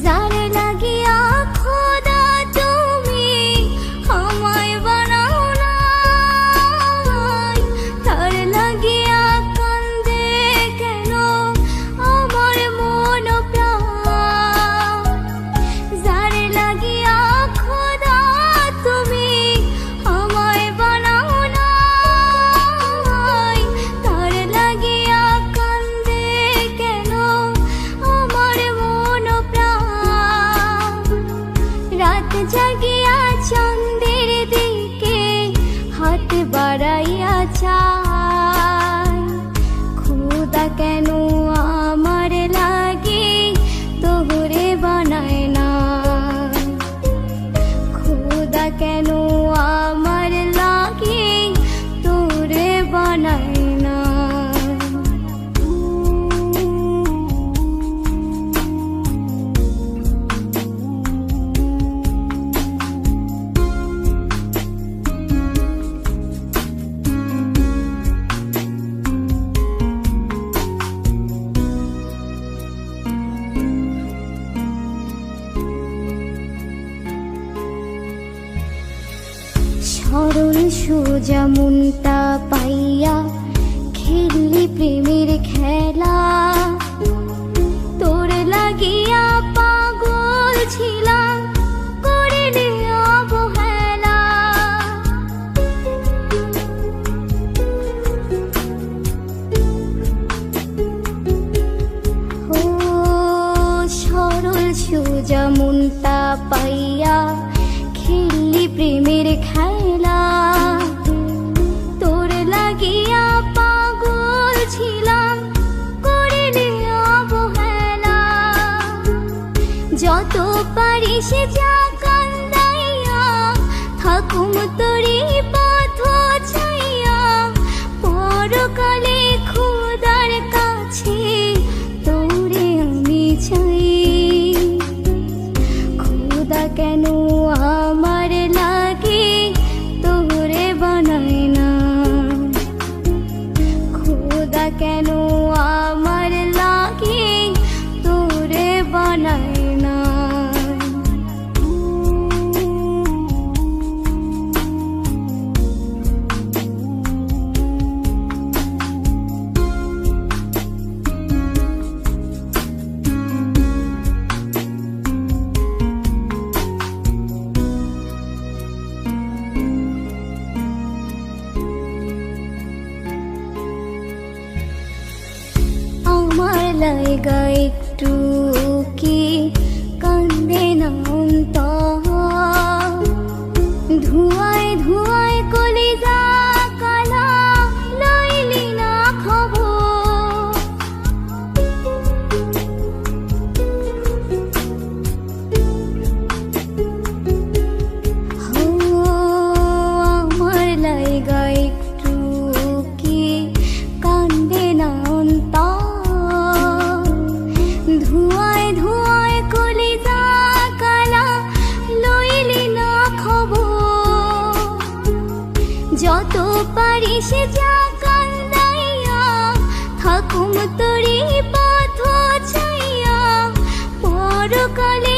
যার লাগিয়া খোদা তুমি আমায় বানাও নাই, তার লাগিয়া কান্দে কেন আমার মন প্রাণ। যার লাগিয়া খোদা তুমি আমায় বানাও নাই, তার লাগিয়া কান্দে কেন আমার মন প্রাণ। রাত জাগিয়া চাঁদের দিকে হাত বাড়াইয়া চায়, খোদা কেন আমার লাগি তোরে বানায় না, খোদা কেন আমার লাগি তোরে বানায় না। সরল সোজা মনটা পাইয়া খেললি প্রেমের খেলা, তোর লাগিয়া পাগল ছিলাম করিলি অবহেলা। ও সরল সোজা মনটা পাইয়া খেললি প্রেমের খেলা, তোর লাগিয়া পাগল ছিলাম করিলি অবহেলা। যত পারিস যা কান্দাইয়া থাকুম তোরি পথ চাইয়া, পরকালে খোদার কাছে তোরে আমি চাই। খোদা কেন আমার লাগি তোরে বানায় না, খোদা কেন আমার লাগি তোরে বানায় না। আমার লাইগা একটু কি কান্দে না অন্তর, ধুয়ায় ধুয়ায় কলিজা কালা লইলি না খবর। আমার লাইগা একটু কি কান্দে না অন্তর, ধুয়ায় ধুয়ায় কলিজা কালা লইলি না খবর। যত পারিস যা কান্দাইয়া থাকুম তোরি পথ চাইয়া, পরকালে